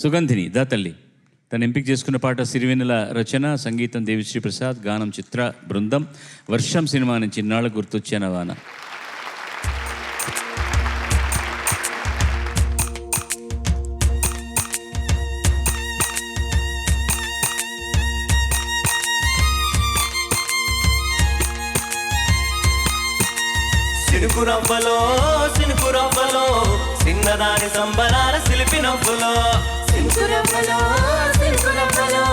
సుగంధిని దా తల్లి తను ఎంపిక చేసుకున్న పాట సిరివెన్నెల రచన, సంగీతం దేవిశ్రీ ప్రసాద్, గానం చిత్ర బృందం. వర్షం సినిమా నుంచి ఇన్నాళ్ళ గుర్తొచ్చాన వాన. సినుకురవ్వలో సినుకురవ్వలో చిన్నదాని సంబరాల సిలిపి నవ్వులో, సినుకురవ్వలో సినుకురవ్వలో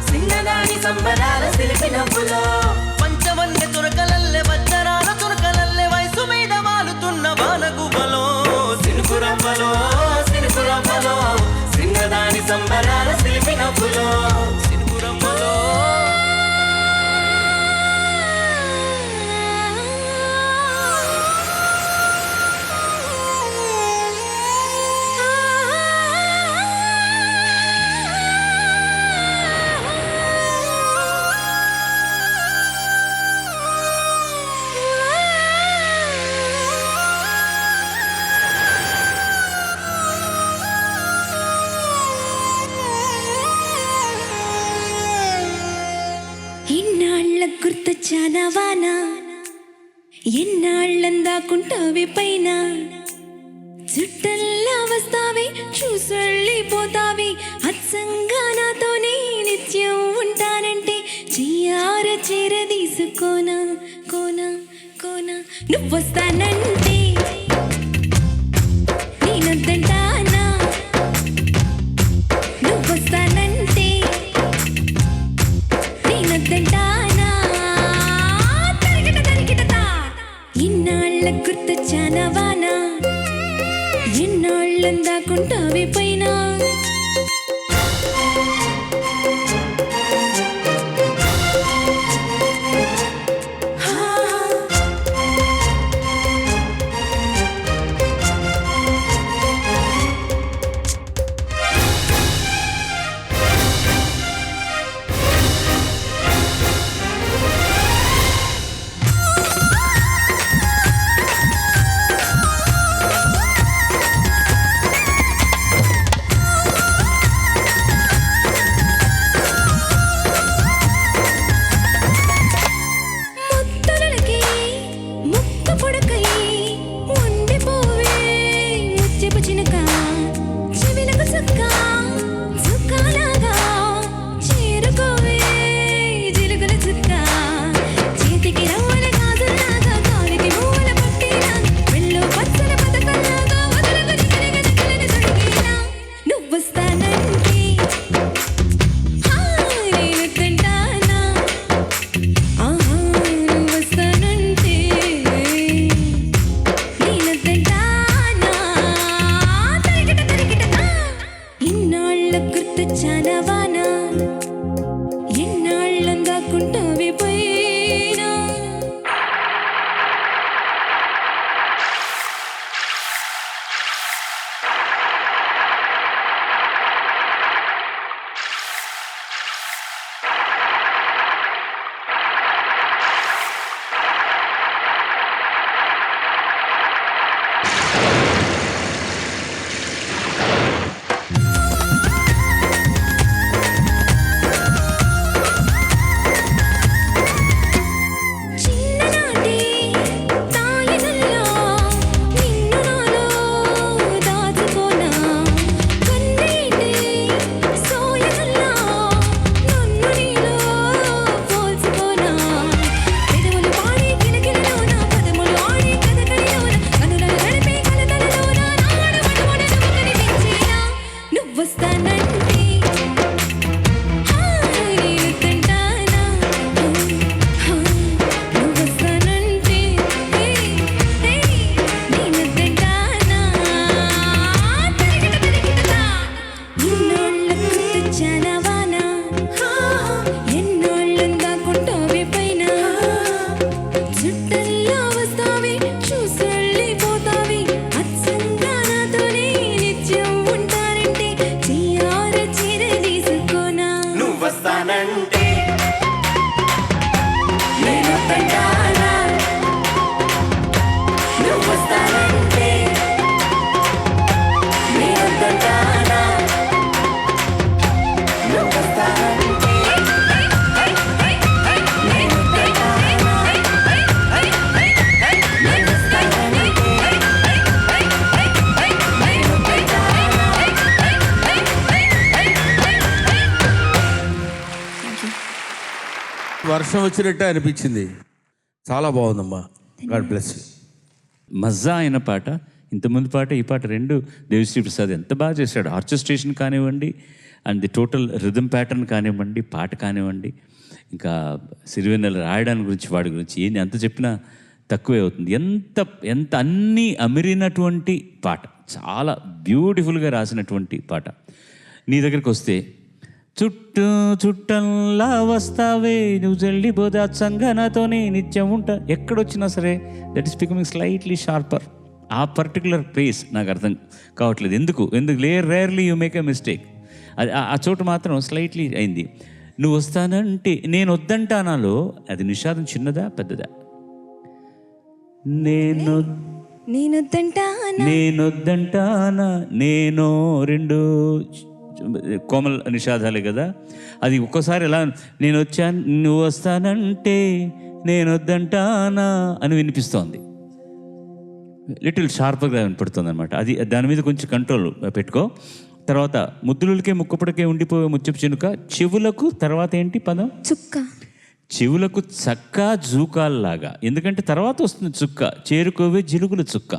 చిన్నదాని సంబరాల సిలిపి నవ్వులో, పంచవన్నె తురకలల్లె వజ్రాల తురకలల్లె వయసు మీద వాలుతున్న వానగువ్వలో. సినుకురవ్వలో సినుకురవ్వలో చిన్నదాని సంబరాల సిలిపి నవ్వులో, సినుకురవ్వలో. ఇన్నాళ్ళ గుర్తొచ్చానా వాన, ఎన్నాళ్ళందాకుంటావి పైన, చుట్టల్లా వస్తావి చూసెళ్ళిపోతావి, అచ్చంగా నాతోనే నిత్యం ఉంటానంటే చెయ్యార చీర తీసుకోనా కోనా కోనా, నువ్వొస్తానంటే నేనొద్దంటానా, నువ్వొస్తానంటే నేనొద్దంటానా, తరిగిట తరిగిటతా. ఇన్నాళ్ళ గుర్తొచ్చానా వాన, ఎన్నాళ్ళందాకుంటావి పైన. గుర్తొచ్చానా వాన, ఎన్నాళ్ళందాకుంటావి పైన. వర్షం వచ్చినట్టే అనిపించింది. చాలా బాగుందమ్మా. God bless you. మజా అయిన పాట. ఇంతకుముందు పాట ఈ పాట రెండు దేవిశ్రీ ప్రసాద్ ఎంత బాగా చేశాడు. ఆర్కెస్ట్రేషన్ కానివ్వండి, and the total rhythm pattern కానివ్వండి, పాట కానివ్వండి, ఇంకా సిరివెన్నెల రాయడానికి గురించి వాడి గురించి ఎంత చెప్పినా తక్కువే అవుతుంది. ఎంత ఎంత అన్నీ అమిరినటువంటి పాట, చాలా బ్యూటిఫుల్గా రాసినటువంటి పాట. నీ దగ్గరికి వస్తే చుట్టూ చుట్టంలా వస్తావే నువ్వు జల్లిపోదా సంగనతోనే నిత్యం ఉంటా, ఎక్కడొచ్చినా సరే that is becoming slightly sharper. ఆ పర్టికులర్ ప్లేస్ నాకు అర్థం కావట్లేదు. ఎందుకు rarely you make a mistake. అది ఆ చోటు మాత్రం స్లైట్లీ అయింది. నువ్వు వస్తానంటే నేను వద్దంటానాలో అది నిషాదం చిన్నదా పెద్దదా? నేనొద్దంటానా నేను రెండు కోమల్ నిషాదాలే కదా. అది ఒక్కోసారి ఎలా నేను వచ్చాను నువ్వు వస్తానంటే నేను వద్దంటానా అని వినిపిస్తోంది. లిటిల్ షార్ప్గా వినపడుతుంది అనమాట. అది దాని మీద కొంచెం కంట్రోల్ పెట్టుకో. తర్వాత ముద్దులకే ముక్కుపడికే ఉండిపోయే ముచ్చపు చెనుక చెవులకు తర్వాత ఏంటి పదం? చుక్క. చెవులకు చక్క జూకాల్లాగా. ఎందుకంటే తర్వాత వస్తుంది చుక్క. చేరుకోవే జిలుగుల చుక్క.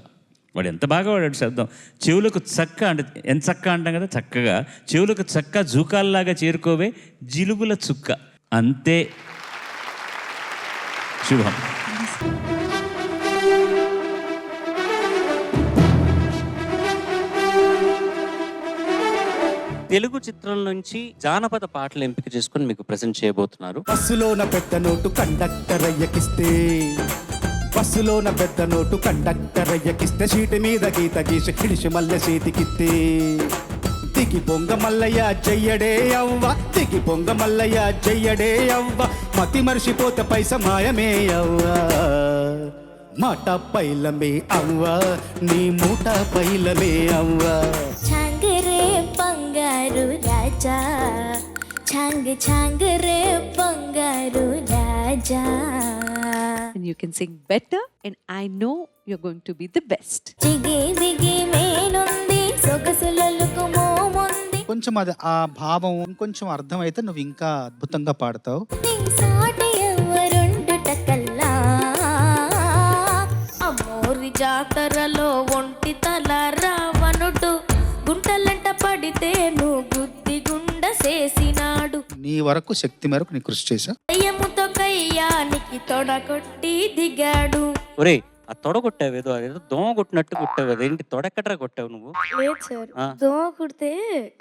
వాడు ఎంత బాగా వాడాడు శబ్దం. చెవులకు చక్క అంటే ఎంత చక్క అంటాం కదా, చక్కగా చెవులకు చక్క జూకాల్లాగా చేరుకోవే జిలుగుల చుక్క. అంతే. శుభం. తెలుగు చిత్రం నుంచి జానపద పాటలు ఎంపిక చేసుకుని మీకు ప్రెజెంట్ చేయబోతున్నారు. బస్సులోన పెద్ద నోటు కండక్టర్ అయ్యకిస్తే, బస్సులోన పెద్ద నోటు కండక్టర్ అయ్యకిస్తే, సీటు మీద గీత గీసి కిడిసి మల్లె చేతికిస్తే, దిగి పొంగ మల్లయ్య జయ్యడే అవ్వ, దిగి పొంగ మల్లయ్య జయ్యడే అవ్వ, మతి మర్చిపోతే పైస మాయమే అవ్వ, మాట పైలమే అవ్వ, నీ మూట పైలమే అవ్వ. ఛాంగరే బంగారు రాజా, ఛాంగ్ రే బంగారు రాజా. And you can sing better, and I know you're going to be the best. జిగి జిగి మేనుంది సొగసులకు మోముంది, కొంచెం అది ఆ భావం ఇంకొంచెం అర్థమైతే నువ్వు ఇంకా అద్భుతంగా పాడతావు. నీ సాటి ఎవరుండుట కల్లా, అమ్మోరి జాతరలో ఒంటి తల రావణుడు గుంటలంట పడితే నువ్వు గుద్ది గుండ చేసినాడు. నీ వరకు శక్తి మేరకు నీ కృషి చేశా. దయ్యముతో కయ్యానికి తొడగొట్టి దిగాడు. ఒరే ఆ తొడ కొట్టావేదో, అదేదో దోమ కొట్టినట్టు కొట్టావు. అదేంటి తొడెక్కడ్రా కొట్టావు నువ్వు? లేదు సార్, దోమ కుడితే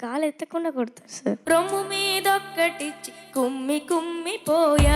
కాలు ఎత్తకుండా కొడతారు సార్. రొమ్ము మీదొక్కటిచ్చి కుమ్మి కుమ్మి పోయా